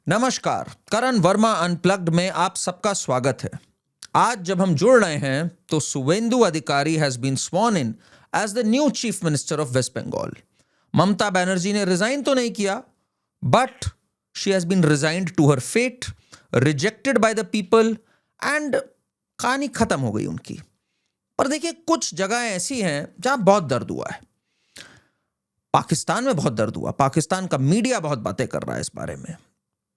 नमस्कार, करण वर्मा अनप्लग्ड में आप सबका स्वागत है। आज जब हम जुड़ रहे हैं तो Suvendu Adhikari has been sworn in as the new chief minister of West Bengal. Mamata Banerjee ने रिजाइन तो नहीं किया, but she has been resigned to her fate, rejected by the people and कहानी खत्म हो गई उनकी। पर देखिए, कुछ जगह ऐसी हैं जहां बहुत दर्द हुआ है। पाकिस्तान में बहुत दर्द हुआ, पाकिस्तान का मीडिया बहुत बातें कर रहा है इस बारे में।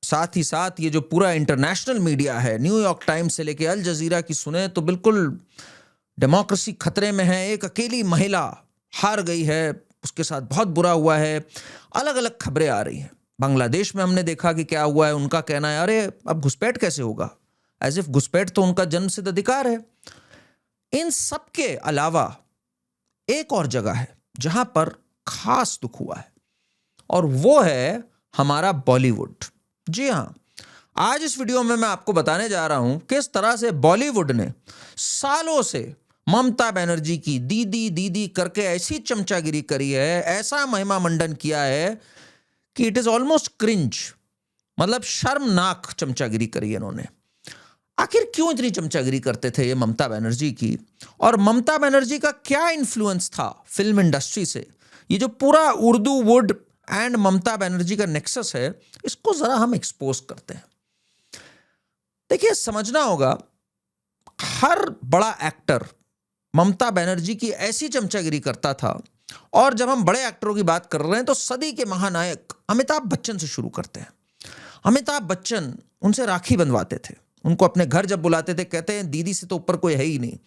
साथ ही साथ ये जो पूरा इंटरनेशनल मीडिया है, न्यूयॉर्क टाइम्स से लेके अल जजीरा की सुने तो बिल्कुल डेमोक्रेसी खतरे में है। एक अकेली महिला हार गई है, उसके साथ बहुत बुरा हुआ है। अलग अलग खबरें आ रही हैं। बांग्लादेश में हमने देखा कि क्या हुआ है। उनका कहना है अरे अब घुसपैठ कैसे होगा, एज इफ घुसपैठ तो उनका जन्मसिद्ध अधिकार है। इन सब के अलावा एक और जगह है जहां पर खास दुख हुआ है, और वो है हमारा बॉलीवुड। जी हां, आज इस वीडियो में मैं आपको बताने जा रहा हूं किस तरह से बॉलीवुड ने सालों से ममता बनर्जी की दीदी दीदी करके ऐसी चमचागिरी करी है, ऐसा महिमा मंडन किया है कि इट इज ऑलमोस्ट क्रिंज। मतलब शर्मनाक चमचागिरी करी है इन्होंने। आखिर क्यों इतनी चमचागिरी करते थे ये ममता बनर्जी की, और ममता बनर्जी का क्या इन्फ्लुएंस था फिल्म इंडस्ट्री से। ये जो पूरा उर्दू वुड एंड ममता बनर्जी का नेक्सस है, इसको जरा हम एक्सपोज करते हैं। देखिए, समझना होगा, हर बड़ा एक्टर ममता बनर्जी की ऐसी चमचागिरी करता था। और जब हम बड़े एक्टरों की बात कर रहे हैं तो सदी के महानायक अमिताभ बच्चन से शुरू करते हैं। अमिताभ बच्चन उनसे राखी बंधवाते थे, उनको अपने घर जब बुलाते थे कहते हैं दीदी से तो ऊपर कोई है ही नहीं।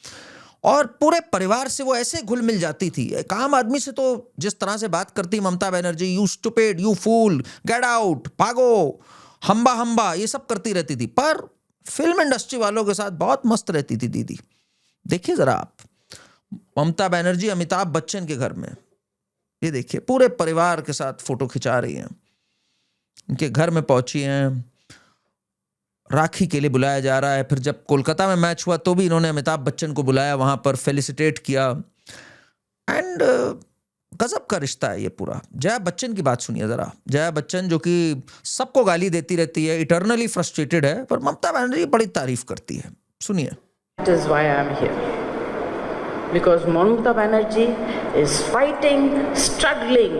और पूरे परिवार से वो ऐसे घुल मिल जाती थी। एक आम आदमी से तो जिस तरह से बात करती Mamata Banerjee, you stupid, you fool, get out, भागो, हम्बा हम्बा, ये सब करती रहती थी। पर फिल्म इंडस्ट्री वालों के साथ बहुत मस्त रहती थी दीदी। देखिए जरा आप, ममता बनर्जी अमिताभ बच्चन के घर में, ये देखिए पूरे परिवार के साथ फोटो खिंचा रही हैं। उनके घर में पहुंची हैं, राखी के लिए बुलाया जा रहा है। फिर जब कोलकाता में मैच हुआ तो भी इन्होंने अमिताभ बच्चन को बुलाया, वहां पर फेलिसिटेट किया। एंड गजब का रिश्ता है ये पूरा। जया बच्चन की बात सुनिए जरा। जया बच्चन जो कि सबको गाली देती रहती है, इटर्नली फ्रस्ट्रेटेड है, पर ममता बनर्जी बड़ी तारीफ करती है। सुनिए। That is why I am here. Because Mamata Banerjee is fighting, struggling,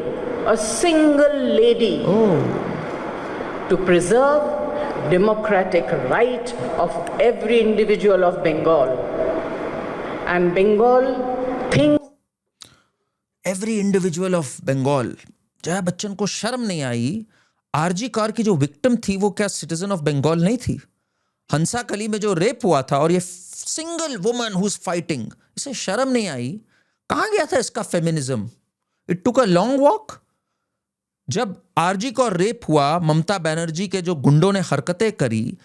a single lady to preserve democratic right of every individual of Bengal. And Bengal thinks every individual of Bengal. Jaya Bachchan को शर्म नहीं आई। आरजी कार की जो victim थी वो क्या citizen of Bengal नहीं थी? हंसा कली में जो रेप हुआ था, और ये single woman who is fighting, इसे शर्म नहीं आई? कहां गया था इसका feminism? It took a long walk. जब आरजी को रेप हुआ, ममता बनर्जी के जो गुंडों ने हरकतें करी,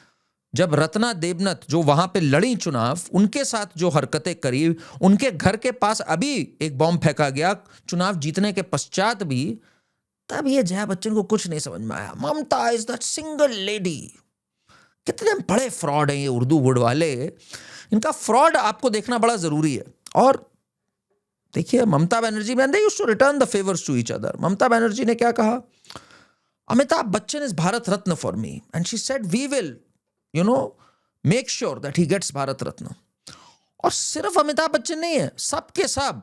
जब रत्ना देवनथ जो वहां पे लड़ी चुनाव, उनके साथ जो हरकतें करी, उनके घर के पास अभी एक बॉम्ब फेंका गया चुनाव जीतने के पश्चात भी, तब ये जया बच्चन को कुछ नहीं समझ में आया। ममता इज दैट सिंगल लेडी। कितने बड़े फ्रॉड हैं ये उर्दू वुड वाले। इनका फ्रॉड आपको देखना बड़ा जरूरी है। और देखिए, Mamata Banerjee man they used to return the favours to each other. Mamata Banerjee ने क्या कहा? Amitabh Bachchan is Bharat Ratna for me, and she said we will make sure that he gets Bharat Ratna. और सिर्फ अमिताभ बच्चन नहीं है, सबके सब।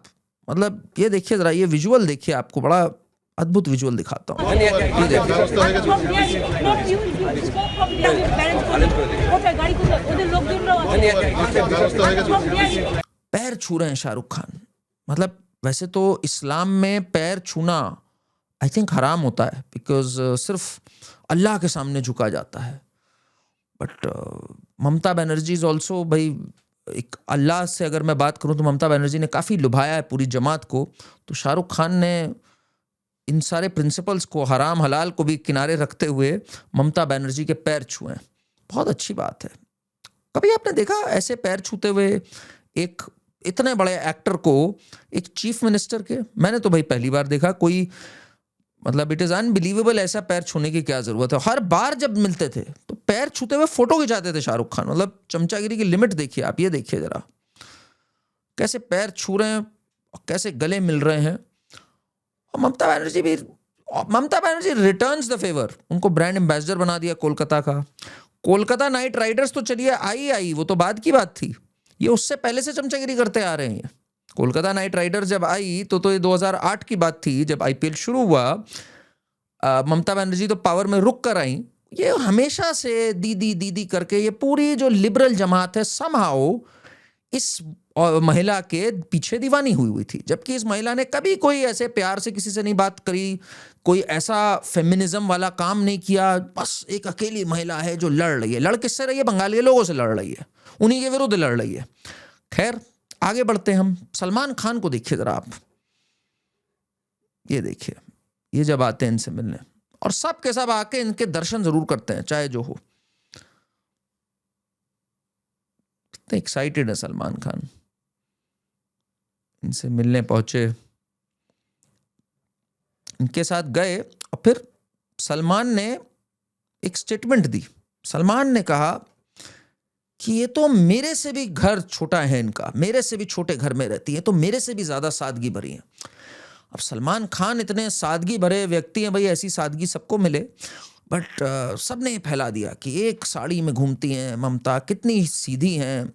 मतलब ये देखिए जरा, ये विजुअल देखिए, आपको बड़ा अद्भुत विजुअल दिखाता हूँ। ये देखिए, पैर छू रहे हैं शाहरुख खान। मतलब वैसे तो इस्लाम में पैर छूना आई थिंक हराम होता है, बिकॉज सिर्फ अल्लाह के सामने झुका जाता है। But Mamata Banerjee is also, भाई एक अल्लाह से अगर मैं बात करूं तो ममता बनर्जी ने काफ़ी लुभाया है पूरी जमात को। तो शाहरुख खान ने इन सारे प्रिंसिपल्स को, हराम हलाल को भी किनारे रखते हुए ममता बनर्जी के पैर छुए। बहुत अच्छी बात है। कभी आपने देखा ऐसे पैर छूते हुए एक इतने बड़े एक्टर को, एक चीफ मिनिस्टर के? मैंने तो भाई पहली बार देखा। कोई मतलब इट इज अनबिलीवेबल, ऐसा पैर छूने की क्या जरूरत है। हर बार जब मिलते थे तो पैर छूते हुए फोटो खिंचाते थे शाहरुख खान। मतलब चमचागिरी की लिमिट देखिए आप। ये देखिए जरा कैसे पैर छू रहे हैं और कैसे गले मिल रहे हैं। और ममता बनर्जी भी और Mamata Banerjee returns the favour, उनको ब्रांड एम्बेसडर बना दिया कोलकाता का। कोलकाता नाइट राइडर्स तो चलिए आई, वो तो बाद की बात थी, ये उससे पहले से चमचागिरी करते आ रहे हैं। कोलकाता नाइट राइडर्स जब आई तो ये 2008 की बात थी, जब आईपीएल शुरू हुआ। ममता बनर्जी तो पावर में रुक कर आई। ये हमेशा से दीदी दीदी करके ये पूरी जो लिबरल जमात है समहाउ इस महिला के पीछे दीवानी हुई थी, जबकि इस महिला ने कभी कोई ऐसे प्यार से किसी से नहीं बात करी, कोई ऐसा फेमिनिज्म वाला काम नहीं किया। बस एक अकेली महिला है जो लड़ रही है। लड़ किससे रही है? बंगाली लोगों से लड़ रही है, उन्हीं के विरुद्ध लड़ रही है। खैर आगे बढ़ते हैं हम। सलमान खान को देखिए जरा आप, ये देखिए, ये जब आते हैं इनसे मिलने, और सब के सब आके इनके दर्शन जरूर करते हैं चाहे जो हो। कितने एक्साइटेड है सलमान खान, इनसे मिलने पहुंचे, इनके साथ गए, और फिर सलमान ने एक स्टेटमेंट दी। सलमान ने कहा कि ये तो मेरे से भी घर छोटा है इनका, मेरे से भी छोटे घर में रहती है, तो मेरे से भी ज्यादा सादगी भरी है। अब सलमान खान इतने सादगी भरे व्यक्ति हैं, भाई ऐसी सादगी सबको मिले, बट सबने ये फैला दिया कि एक साड़ी में घूमती हैं ममता, कितनी सीधी हैं,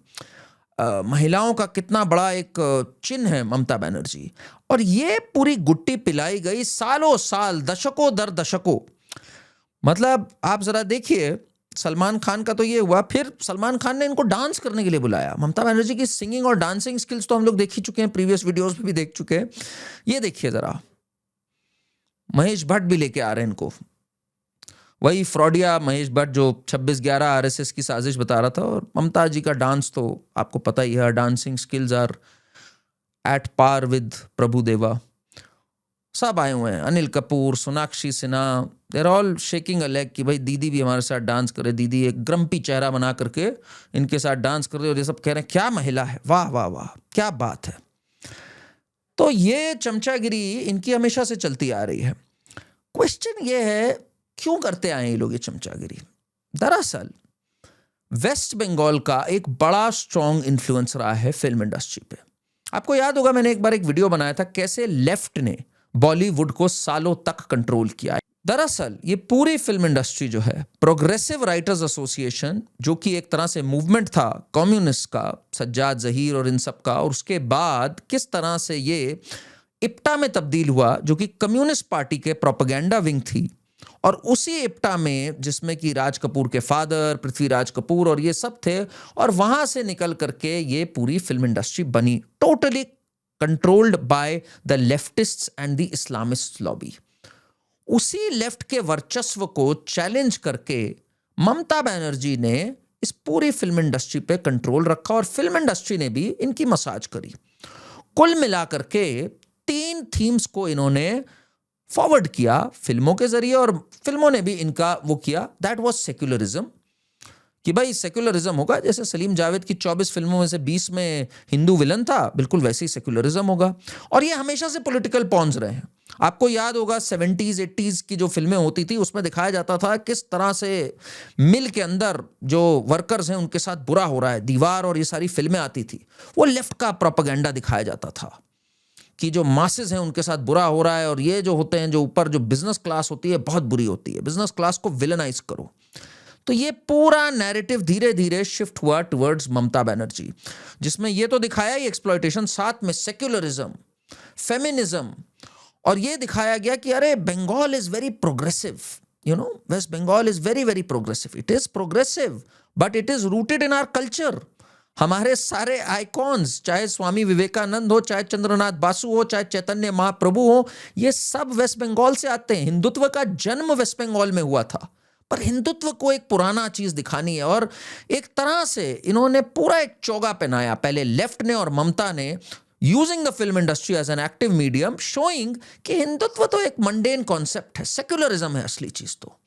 महिलाओं का कितना बड़ा एक चिन्ह है ममता बनर्जी। और ये पूरी गुट्टी पिलाई गई सालों साल, दशकों दर दशकों। मतलब आप जरा देखिए, सलमान खान का तो ये हुआ, फिर सलमान खान ने इनको डांस करने के लिए बुलाया। ममता बनर्जी की सिंगिंग और डांसिंग स्किल्स तो हम लोग देख ही चुके हैं, प्रीवियस वीडियोस में भी देख चुके हैं। ये देखिए जरा, महेश भट्ट भी लेके आ रहे हैं इनको, वही फ्रॉडिया महेश भट्ट जो 26/11 आरएसएस की साजिश बता रहा था। और ममता जी का डांस तो आपको पता ही है, dancing skills are at par with Prabhu Deva. सब आए हुए हैं, Anil Kapoor, Sonakshi Sinha, there all shaking a leg कि भाई दीदी भी हमारे साथ डांस करे। दीदी एक ग्रम्पी चेहरा बना करके इनके साथ डांस कर रही है, और ये सब कह रहे हैं क्या महिला है, वाह वाह वाह क्या बात है। तो ये चमचागिरी इनकी हमेशा से चलती आ रही है। क्वेश्चन ये है, क्यों करते आए ये लोग ये चमचागिरी? दरअसल वेस्ट बंगाल का एक बड़ा स्ट्रॉन्ग इन्फ्लुएंस रहा है फिल्म इंडस्ट्री पे। आपको याद होगा मैंने एक बार एक वीडियो बनाया था कैसे लेफ्ट ने बॉलीवुड को सालों तक कंट्रोल किया है। दरअसल ये पूरी फिल्म इंडस्ट्री जो है, प्रोग्रेसिव राइटर्स एसोसिएशन जो कि एक तरह से मूवमेंट था कम्युनिस्ट का, सज्जाद जहीर और इन सब का, और उसके बाद किस तरह से ये इप्टा में तब्दील हुआ जो कि कम्युनिस्ट पार्टी के प्रोपेगेंडा विंग थी, और उसी इप्टा में जिसमें कि राज कपूर के फादर पृथ्वीराज कपूर और ये सब थे, और वहां से निकल करके ये पूरी फिल्म इंडस्ट्री बनी, totally controlled by the leftists and the Islamist lobby. उसी लेफ्ट के वर्चस्व को चैलेंज करके ममता बनर्जी ने इस पूरी फिल्म इंडस्ट्री पे कंट्रोल रखा, और फिल्म इंडस्ट्री ने भी इनकी मसाज करी। कुल मिलाकर के 3 थीम्स को इन्होंने फॉरवर्ड किया फिल्मों के जरिए, और फिल्मों ने भी इनका वो किया। दैट वाज सेक्युलरिज्म, कि भाई सेक्युलरिज्म होगा जैसे सलीम जावेद की 24 फिल्मों में से 20 में हिंदू विलन था, बिल्कुल वैसे ही सेक्युलरिज्म होगा। और ये हमेशा से पॉलिटिकल पॉन्स रहे हैं। आपको याद होगा 70s 80s की जो फिल्में होती थी उसमें दिखाया जाता था किस तरह से मिल के अंदर जो वर्कर्स हैं उनके साथ बुरा हो रहा है। दीवार और ये सारी फिल्में आती थी, वो लेफ्ट का प्रोपेगेंडा दिखाया जाता था कि जो मासेस हैं उनके साथ बुरा हो रहा है, और ये जो होते हैं जो ऊपर जो बिजनेस क्लास होती है बहुत बुरी होती है, बिजनेस क्लास को विलेनाइज करो। तो ये पूरा नैरेटिव धीरे धीरे शिफ्ट हुआ टुवर्ड्स ममता बनर्जी, जिसमें ये तो दिखाया ही एक्सप्लॉयटेशन, साथ में सेक्युलरिज्म, फेमिनिज्म, और ये दिखाया गया कि अरे Bengal is very progressive, you know, West Bengal is very very progressive. It is progressive but it is rooted in our culture. हमारे सारे आइकॉन्स, चाहे स्वामी विवेकानंद हो, चाहे चंद्रनाथ बासु हो, चाहे चैतन्य महाप्रभु हो, ये सब वेस्ट बंगाल से आते हैं। हिंदुत्व का जन्म वेस्ट बंगाल में हुआ था, पर हिंदुत्व को एक पुराना चीज दिखानी है, और एक तरह से इन्होंने पूरा एक चोगा पहनाया, पहले लेफ्ट ने और ममता ने, using the film industry as an active medium, showing कि हिंदुत्व तो एक मंडेन कॉन्सेप्ट है, सेक्युलरिज्म है असली चीज। तो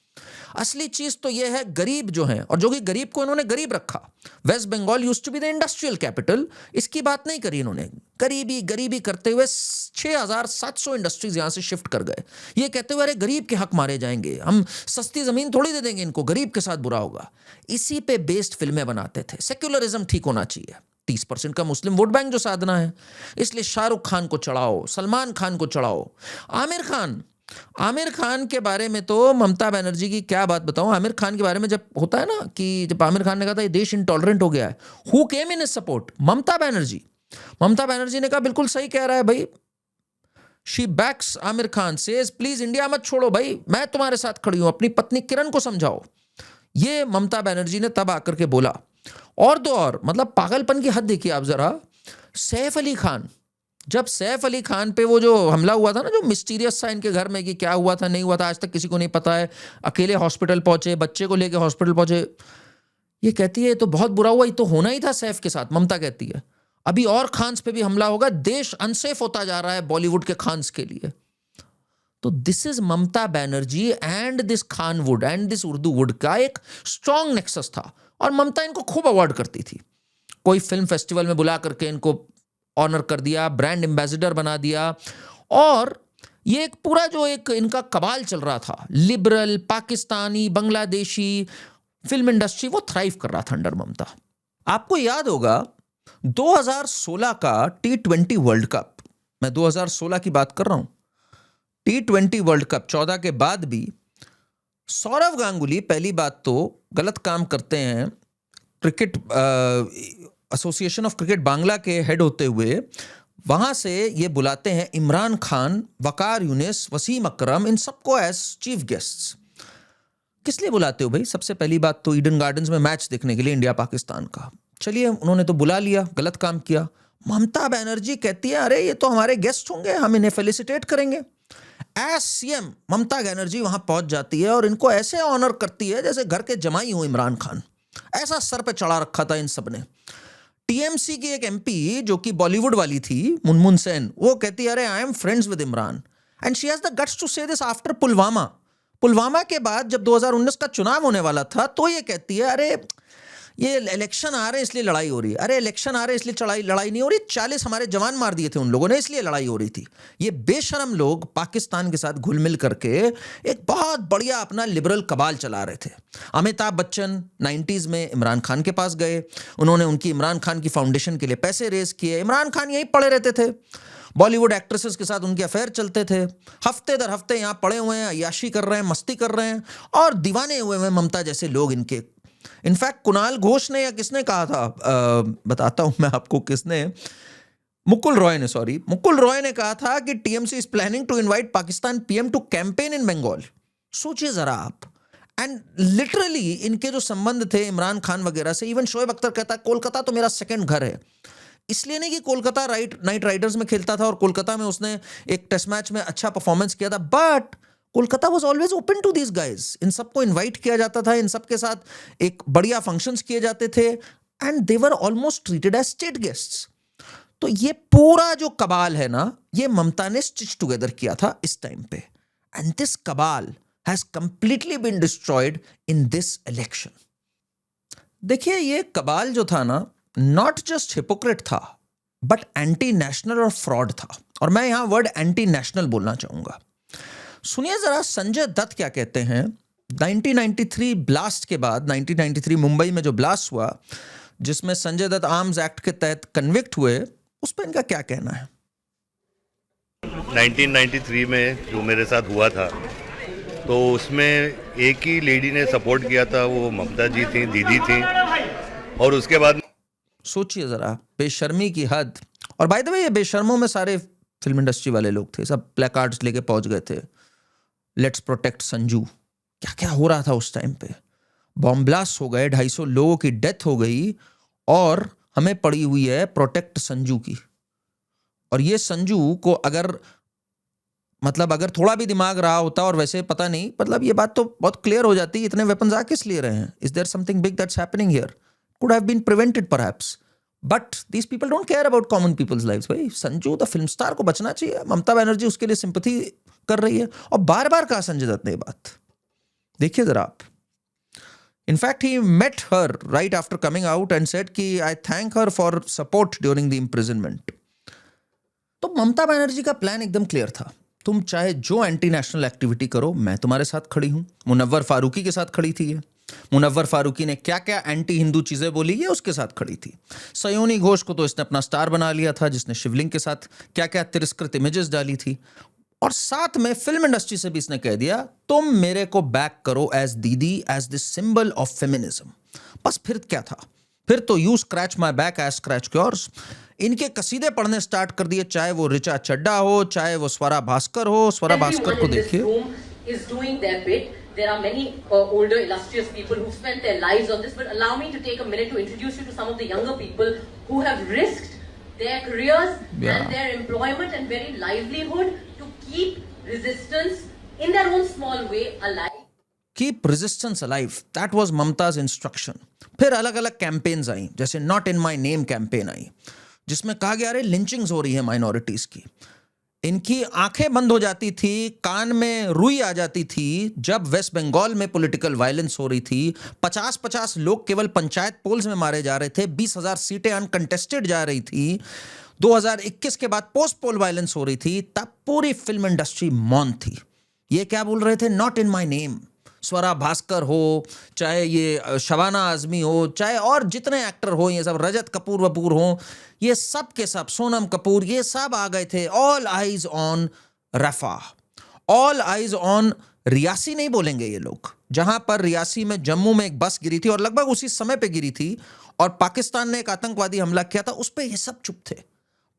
असली चीज तो यह है गरीब जो है, और जो कि गरीब को इन्होंने गरीब रखा। West Bengal used to be the industrial capital, इसकी बात नहीं करी इन्होंने। गरीबी गरीबी करते हुए 6700 इंडस्ट्रीज यहां से शिफ्ट कर गए, ये कहते हुए अरे गरीब के हक मारे जाएंगे, हम सस्ती जमीन थोड़ी दे देंगे इनको, गरीब के साथ बुरा होगा। इसी पे बेस्ड फिल्में बनाते थे। सेक्युलरिज्म ठीक होना चाहिए, 30% का मुस्लिम वोट बैंक जो साधना है, इसलिए शाहरुख खान को चढ़ाओ, सलमान खान को चढ़ाओ, आमिर खान आमिर खान के बारे में तो ममता बनर्जी की क्या बात बताऊं। आमिर खान के बारे में जब होता है ना कि जब आमिर खान ने कहा था ये देश इंटॉलरेंट हो गया है, who came in support? Mamata Banerjee. Mamata Banerjee ने कहा बिल्कुल सही कह रहा है भाई। She backs Aamir Khan, says please India मत छोड़ो भाई, मैं तुम्हारे साथ खड़ी हूं, अपनी पत्नी किरण को समझाओ। ये ममता बनर्जी ने तब आकर के बोला। और तो और मतलब पागलपन की हद देखिए आप जरा। सैफ अली खान, जब सैफ अली खान पे वो जो हमला हुआ था ना, जो मिस्टीरियस था इनके घर में कि क्या हुआ था नहीं हुआ था आज तक किसी को नहीं पता है, अकेले हॉस्पिटल पहुंचे, बच्चे को लेके हॉस्पिटल पहुंचे, ये कहती है ये तो बहुत बुरा हुआ, ये तो होना ही था सैफ के साथ। ममता कहती है अभी और खान्स पे भी हमला होगा, देश अनसेफ होता जा रहा है बॉलीवुड के खान्स के लिए। तो this is Mamata Banerjee and this Khanwood and this Urdu wood का एक स्ट्रॉन्ग नेक्सस था। और ममता इनको खूब अवार्ड करती थी। कोई फिल्म फेस्टिवल में बुला करके इनको ऑनर कर दिया, ब्रांड एम्बेसडर बना दिया। और ये एक पूरा जो एक इनका कबाल चल रहा था, liberal Pakistani Bangladeshi film industry, वो थ्राइव कर रहा था अंडर ममता। आपको याद होगा 2016 का T20 वर्ल्ड कप, मैं 2016 की बात कर रहा हूं। T20 वर्ल्ड कप 14 के बाद भी सौरव गांगुली पहली बात तो गलत काम करते हैं। Cricket association of cricket Bangla के हेड होते हुए वहां से ये बुलाते हैं इमरान खान, वकार यूनिस, वसीम अकरम, इन सबको एज चीफ गेस्ट्स। किस लिए बुलाते हो भाई? सबसे पहली बात तो ईडन गार्डन्स में मैच देखने के लिए इंडिया पाकिस्तान का। चलिए उन्होंने तो बुला लिया, गलत काम किया। ममता बनर्जी कहती है अरे ये तो हमारे गेस्ट होंगे, हम इन्हें फेलिसिटेट करेंगे। एज सीएम ममता बनर्जी वहां पहुंच जाती है और इनको ऐसे ऑनर करती है जैसे घर के जमाई हो इमरान खान। ऐसा सर पे चढ़ा रखा था इन सब ने। टीएमसी की एक एमपी जो कि बॉलीवुड वाली थी, मुनमुन सेन, वो कहती है अरे I am friends with Imran, and she has the guts to say this after Pulwama. Pulwama के बाद जब 2019 का चुनाव होने वाला था तो ये कहती है अरे ये इलेक्शन आ रहे इसलिए लड़ाई हो रही है। अरे इलेक्शन आ रहे इसलिए लड़ाई नहीं हो रही, 40 हमारे जवान मार दिए थे उन लोगों ने, इसलिए लड़ाई हो रही थी। ये बेशरम लोग पाकिस्तान के साथ घुल मिल करके एक बहुत बढ़िया अपना लिबरल कबाल चला रहे थे। अमिताभ बच्चन 90s में इमरान खान के पास गए, उन्होंने उनकी इमरान खान की फाउंडेशन के लिए पैसे रेज किए। इमरान खान यहीं पड़े रहते थे, बॉलीवुड एक्ट्रेसेस के साथ उनके अफेयर चलते थे, हफ्ते दर हफ्ते यहाँ पड़े हुए हैं, अय्याशी कर रहे हैं, मस्ती कर रहे हैं और दीवाने हुए हैं ममता जैसे लोग इनके। इनफैक्ट कुणाल घोष ने या किसने कहा था, बताता हूं मैं आपको किसने, मुकुल रॉय ने कहा था कि TMC is planning to invite Pakistan PM to campaign in Bengal. सोचिए जरा आप। एंड लिटरली इनके जो संबंध थे इमरान खान वगैरह से, इवन शोएब अख्तर कहता कोलकाता तो मेरा सेकंड घर है। इसलिए नहीं कि कोलकाता नाइट राइडर्स में खेलता था और कोलकाता में उसने एक टेस्ट मैच में अच्छा परफॉर्मेंस किया था, but Kolkata was always open to these guys. इन सबको इनवाइट किया जाता था, इन सबके साथ एक बढ़िया फंक्शंस किए जाते थे and they were almost treated as state guests. तो ये पूरा जो कबाल है ना, ये ममता ने स्टिच टुगेदर किया था इस टाइम पे, and this cabal has completely been destroyed in this election. देखिए ये कबाल जो था ना, नॉट जस्ट हिपोक्रेट था बट एंटी नेशनल और फ्रॉड था। और मैं यहां वर्ड एंटी नेशनल बोलना चाहूंगा। सुनिए जरा संजय दत्त क्या कहते हैं 1993 ब्लास्ट के बाद। 1993 मुंबई में जो ब्लास्ट हुआ जिसमें संजय दत्त आर्म्स एक्ट के तहत कन्विक्ट हुए, उस पर इनका क्या कहना है? 1993 में जो मेरे साथ हुआ था तो उसमें एक ही लेडी ने सपोर्ट किया था, वो ममता जी थी, दीदी थी। और उसके बाद सोचिए जरा, बेशर्मी की हद। और बाय द वे ये बेशर्मों में सारे फिल्म इंडस्ट्री वाले लोग थे, सब प्लेकार्ड्स लेके पहुंच गए थे, लेट्स प्रोटेक्ट संजू। क्या क्या हो रहा था उस टाइम पे। बॉम्ब ब्लास्ट हो गए, 250 लोगों की डेथ हो गई और हमें पड़ी हुई है प्रोटेक्ट संजू की। और ये संजू को अगर अगर थोड़ा भी दिमाग रहा होता, और वैसे पता नहीं, ये बात तो बहुत क्लियर हो जाती है, इतने वेपन्स आ किस लिए रहे हैं? Is there something big that's happening here? Could have been prevented perhaps, but these people don't care about common people's lives. भाई संजू द फिल्म स्टार को बचना चाहिए, ममता बनर्जी उसके लिए सिंपैथी कर रही है। और बार बार कहा संजय दत्त ने ये बात, देखिए जरा आप। In fact he met her right after coming out and said कि I thank her for support during the imprisonment. तो ममता बनर्जी का प्लान एकदम क्लियर था, तुम चाहे जो एंटी नेशनल एक्टिविटी करो, मैं तुम्हारे साथ खड़ी हूं। मुनव्वर फारूकी के साथ खड़ी थी ये। मुनव्वर फारूकी ने क्या क्या एंटी हिंदू चीजें बोली, ये उसके साथ खड़ी थी। सयोनी घोष को तो इसने अपना स्टार बना लिया था, जिसने शिवलिंग के साथ क्या क्या तिरस्कृत इमेजेस डाली थी। और साथ में फिल्म इंडस्ट्री से भी इसने कह दिया, तुम मेरे को बैक करो as Didi, as the symbol of feminism. बस फिर क्या था, फिर तो you scratch my back as scratch yours. इनके कसीदे पढ़ने स्टार्ट कर दिए, चाहे वो ऋचा चड्ढा हो, चाहे वो स्वरा भास्कर हो। स्वरा भास्कर को देखिए, is doing their bit. There are many older illustrious people who've spent their lives on this, but allow me to take a minute to introduce you to some of the younger people who have risked their careers and their employment and very livelihood to keep resistance in their own small way alive. Keep resistance alive, that was Mumtaz instruction. फिर अलग अलग campaigns आई, जैसे not in my name campaign I, जिसमें कहा गया अरे lynchings हो रही है माइनॉरिटीज की। इनकी आंखें बंद हो जाती थी, कान में रुई आ जाती थी जब वेस्ट बंगाल में पॉलिटिकल वायलेंस हो रही थी। 50-50 लोग केवल पंचायत पोल्स में मारे जा रहे थे, 20,000 सीटें अनकंटेस्टेड जा रही थी। 2021 के बाद पोस्ट पोल वायलेंस हो रही थी, तब पूरी फिल्म इंडस्ट्री मौन थी। ये क्या बोल रहे थे, not in my name. Swara Bhaskar हो, चाहे ये शबाना आजमी हो, चाहे और जितने एक्टर हो, ये सब रजत कपूर वपूर हो, ये सब के सब, सोनम कपूर, ये सब आ गए थे। All eyes on Rafah, all eyes on Reasi नहीं बोलेंगे ये लोग, जहां पर रियासी में जम्मू में एक बस गिरी थी और लगभग उसी समय पे गिरी थी और पाकिस्तान ने एक आतंकवादी हमला किया था, उस पर ये सब चुप थे।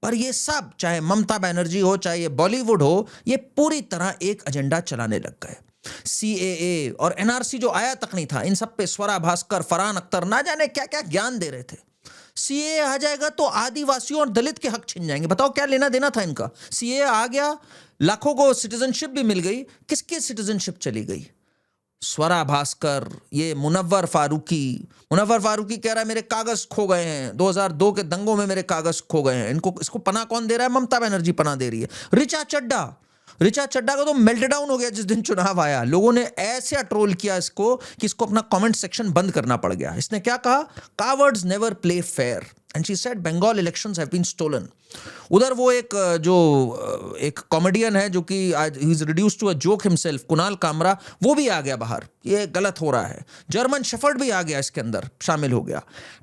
पर ये सब, चाहे ममता बनर्जी हो, चाहे ये बॉलीवुड हो, ये पूरी तरह एक एजेंडा चलाने लग गए। CAA और NRC जो आया तक नहीं था, इन सब पे स्वरा भास्कर, फरहान अख्तर ना जाने क्या क्या ज्ञान दे रहे थे। CAA आ जाएगा तो आदिवासियों और दलित के हक छिन जाएंगे। बताओ क्या लेना देना था इनका। CAA आ गया, लाखों को सिटीजनशिप भी मिल गई, किसकी सिटीजनशिप चली गई? स्वरा भास्कर, ये मुनव्वर फारूकी कह रहा है मेरे कागज खो गए हैं, 2002 के दंगों में मेरे कागज खो गए हैं। इसको पनाह कौन दे रहा है? ममता बनर्जी पनाह दे रही है। ऋचा चड्ढा का तो मेल्ट डाउन हो गया जिस दिन चुनाव आया। लोगों ने ऐसे ट्रोल किया इसको कि इसको अपना कमेंट सेक्शन बंद करना पड़ गया। इसने क्या कहा, cowards never play fair and she said Bengal elections have been stolen. उधर वो एक कॉमेडियन है जो कि he is reduced to a joke himself, Kunal Kamra, वो भी आ गया बाहर, ये गलत हो रहा है। जर्मन शेफर्ड भी आ गया इसके अंदर, शामिल हो गया।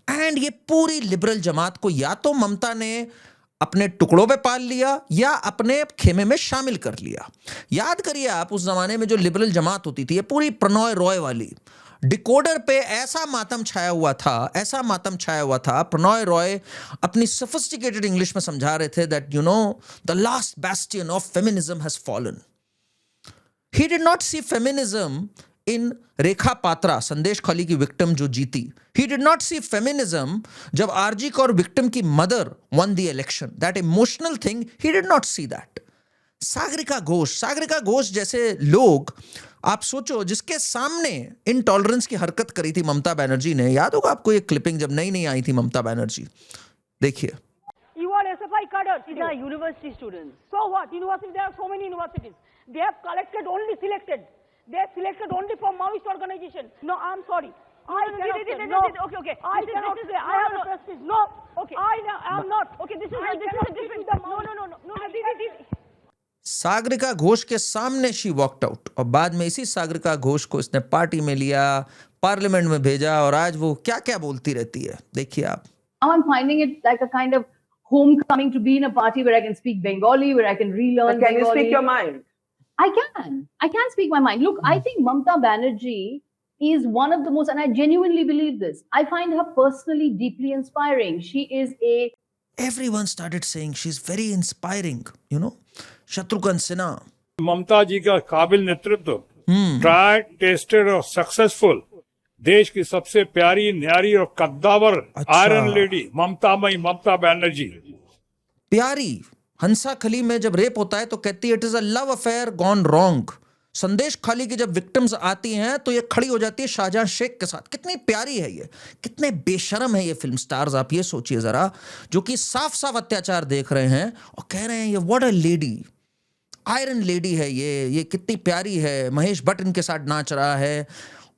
एंड ये पूरी लिबरल जमात को या तो ममता ने अपने टुकड़ों पे पाल लिया या अपने खेमे में शामिल कर लिया। याद करिए आप, उस जमाने में जो लिबरल जमात होती थी, ये पूरी प्रणॉय रॉय वाली, डिकोडर पे ऐसा मातम छाया हुआ था। प्रणॉय रॉय अपनी सोफिस्टिकेटेड इंग्लिश में समझा रहे थे that the last bastion of feminism has fallen. He did not see feminism in Rekha Patra, Sandeshkhali की विक्टिम जो जीती। He did not see feminism जब आरजी कौर विक्टिम की mother won the election. That emotional thing, he did not see that. Sagarika Ghosh जैसे लोग, आप सोचो, जिसके सामने इनटॉलरेंस की हरकत करी थी ममता बनर्जी ने। याद होगा आपको ये क्लिपिंग जब नई आई थी ममता बनर्जी, देखिए। You are SFI cadres. These are university students. So what? University, there are so many universities. They have selected. They have selected only from Maoist organization. No, I'm sorry. Okay. I cannot say. I have a prestige. No. Okay. I am not. Okay. This is a different. No. Sagarika Ghosh के सामने she walked out और बाद में इसी सागरिका घोष को इसने party में लिया, पार्लियामेंट में भेजा और आज वो क्या क्या बोलती रहती है, देखिए आप। I'm finding it like a kind of homecoming to be in a party where I can speak Bengali, where I can relearn But can Bengali. you speak your mind? I can speak my mind. Look, I think Mamta Banerjee is one of the most, and I genuinely believe this, I find her personally deeply inspiring. She is Everyone started saying she's very inspiring, Shatrughan Sinha. ममता जी का काबिल नेतृत्व, try tested और successful, देश की सबसे प्यारी, न्यारी और कद्दावर आयरन लेडी ममता बनर्जी। प्यारी हंसा खली में जब रेप होता है तो कहती है it is a love affair gone wrong. संदेश खाली की जब विक्टिम्स आती हैं तो ये खड़ी हो जाती है शाहजहां शेख के साथ। कितनी प्यारी है ये, कितने बेशर्म है ये फिल्म स्टार्स, आप ये सोचिए जरा, जो कि साफ साफ अत्याचार देख रहे हैं और कह रहे हैं ये what a lady, iron lady है ये कितनी प्यारी है। महेश भट्ट इनके साथ नाच रहा है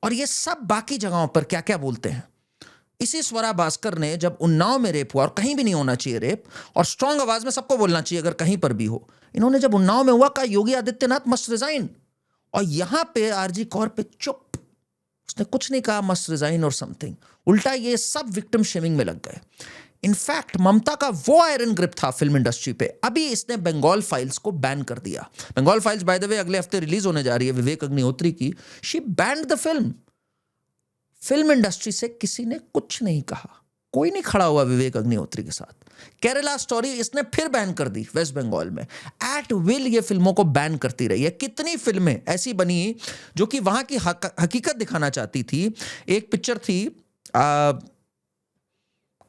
और ये सब बाकी जगहों पर क्या क्या बोलते हैं। इसी स्वरा भास्कर ने जब उन्नाव में रेप हुआ, और कहीं भी नहीं होना चाहिए रेप, और स्ट्रांग आवाज में सबको बोलना चाहिए अगर कहीं पर भी हो, इन्होंने जब उन्नाव में हुआ कहा योगी आदित्यनाथ मस्ट रिजाइन, और यहां पे आरजी कौर पे चुप, उसने कुछ नहीं कहा मस्ट रिजाइन और समथिंग, उल्टा ये सब विक्टिम शेमिंग में लग गए। इनफैक्ट ममता का वो आयरन ग्रिप था फिल्म इंडस्ट्री पे, अभी इसने बंगाल फाइल्स को बैन कर दिया। Bengal files by the way अगले हफ्ते रिलीज होने जा रही है विवेक अग्निहोत्री की। She band the film. Film industry से किसी ने कुछ नहीं कहा, कोई नहीं खड़ा हुआ विवेक अग्निहोत्री के साथ। केरला स्टोरी इसने फिर बैन कर दी वेस्ट बंगाल में। एट विल ये फिल्मों को बैन करती रही है। कितनी फिल्में ऐसी बनी जो कि वहां की हकीकत दिखाना चाहती थी। एक पिक्चर थी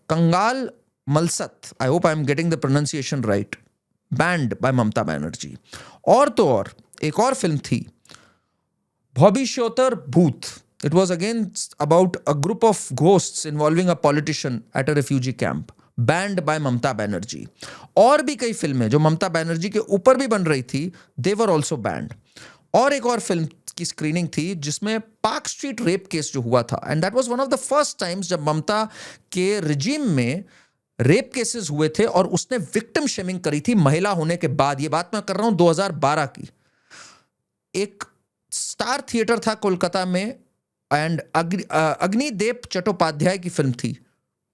Kangal Malsat, I hope I am getting the pronunciation right, banned by Mamata Banerjee. और तो और एक और फिल्म थी भविष्योत्तर भूत। It was again about a group of ghosts involving a politician at a refugee camp, banned by Mamta Banerjee. और भी कई फिल्में जो ममता बनर्जी के ऊपर भी बन रही थी, they were also banned. और एक और फिल्म की स्क्रीनिंग थी जिसमें पार्क स्ट्रीट रेप केस जो हुआ था, and that was one of the first times जब ममता के रिजीम में रेप केसेस हुए थे और उसने विक्टिम शेमिंग करी थी महिला होने के बाद। ये बात मैं कर रहा हूं 2012 की। एक स्टार थिएटर था कोलकाता में एंड अग्निदेव चट्टोपाध्याय की फिल्म थी।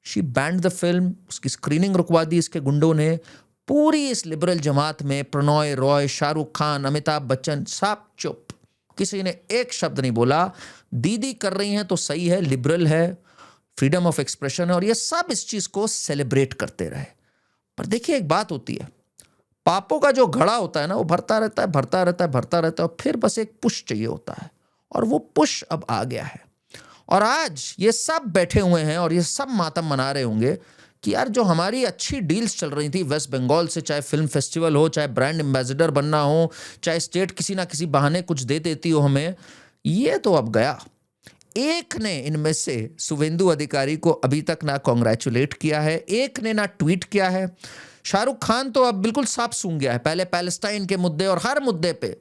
शी बैंड द फिल्म, उसकी स्क्रीनिंग रुकवा दी इसके गुंडों ने। पूरी इस लिबरल जमात में प्रणॉय रॉय, शाहरुख खान, अमिताभ बच्चन सब चुप, किसी ने एक शब्द नहीं बोला। दीदी कर रही हैं तो सही है, लिबरल है, फ्रीडम ऑफ एक्सप्रेशन है, और ये सब इस चीज को सेलिब्रेट करते रहे। पर देखिए एक बात होती है, पापों का जो घड़ा होता है ना, वो भरता रहता है, भरता रहता है, भरता रहता है, और फिर बस एक पुश चाहिए होता है, और वो पुश अब आ गया है। और आज ये सब बैठे हुए हैं और ये सब मातम मना रहे होंगे कि यार जो हमारी अच्छी डील्स चल रही थी वेस्ट बंगाल से, चाहे फिल्म फेस्टिवल हो, चाहे ब्रांड एम्बेसडर बनना हो, चाहे स्टेट किसी ना किसी बहाने कुछ दे देती हो हमें, ये तो अब गया। एक ने इनमें से शुभेंदु अधिकारी को अभी तक ना कॉन्ग्रेचुलेट किया है, एक ने ना ट्वीट किया है। शाहरुख खान तो अब बिल्कुल साफ सूंघ गया है। पहले पैलेस्टाइन के मुद्दे और हर मुद्दे पे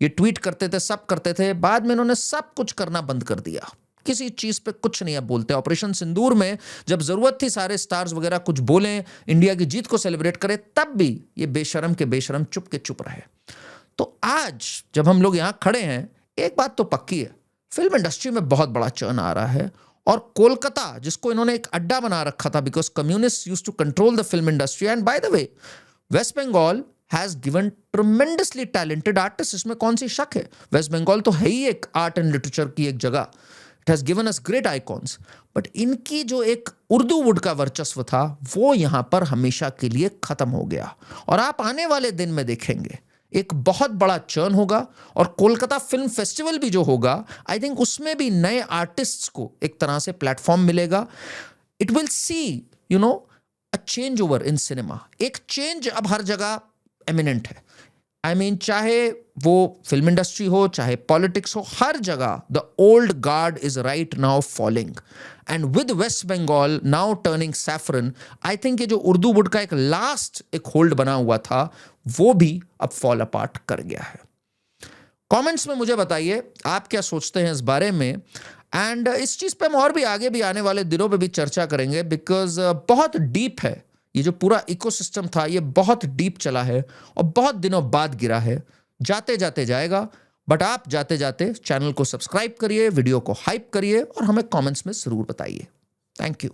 ये ट्वीट करते थे, सब करते थे, बाद में इन्होंने सब कुछ करना बंद कर दिया, किसी चीज पे कुछ नहीं अब बोलते। ऑपरेशन सिंदूर में जब जरूरत थी सारे स्टार्स वगैरह कुछ बोलें, इंडिया की जीत को सेलिब्रेट करें, तब भी ये बेशरम के बेशरम चुप के चुप रहे। तो आज जब हम लोग यहाँ खड़े हैं, एक बात तो पक्की है, फिल्म इंडस्ट्री में बहुत बड़ा चर्न आ रहा है। और कोलकाता जिसको इन्होंने एक अड्डा बना रखा था, because communist used to control the film industry, and by the way West Bengal has given tremendously talented artists, इसमें कौन सी शक है। वेस्ट बंगाल तो है ही एक आर्ट एंड लिटरेचर की एक जगह। It has given us great icons, but इनकी जो एक उर्दू वुड का वर्चस्व था वो यहां पर हमेशा के लिए खत्म हो गया। और आप आने वाले दिन में देखेंगे एक बहुत बड़ा चर्न होगा, और कोलकाता फिल्म फेस्टिवल भी जो होगा, आई थिंक उसमें भी नए आर्टिस्ट्स को एक तरह से प्लेटफॉर्म मिलेगा। It will see you know a change over in cinema. एक चेंज अब हर जगह एमिनेंट है। आई मीन चाहे वो फिल्म इंडस्ट्री हो, चाहे पॉलिटिक्स हो, हर जगह the old guard is right now falling, and with West Bengal now turning saffron, I think ये जो उर्दू वुड का एक लास्ट एक होल्ड बना हुआ था वो भी अब फॉल अपार्ट कर गया है। कमेंट्स में मुझे बताइए आप क्या सोचते हैं इस बारे में, एंड इस चीज पे हम और भी आगे भी आने वाले दिनों पे भी चर्चा करेंगे, बिकॉज बहुत डीप है ये जो पूरा इकोसिस्टम था, ये बहुत डीप चला है और बहुत दिनों बाद गिरा है। जाते जाते जाएगा, बट आप जाते जाते चैनल को सब्सक्राइब करिए, वीडियो को हाइप करिए और हमें कमेंट्स में जरूर बताइए। Thank you.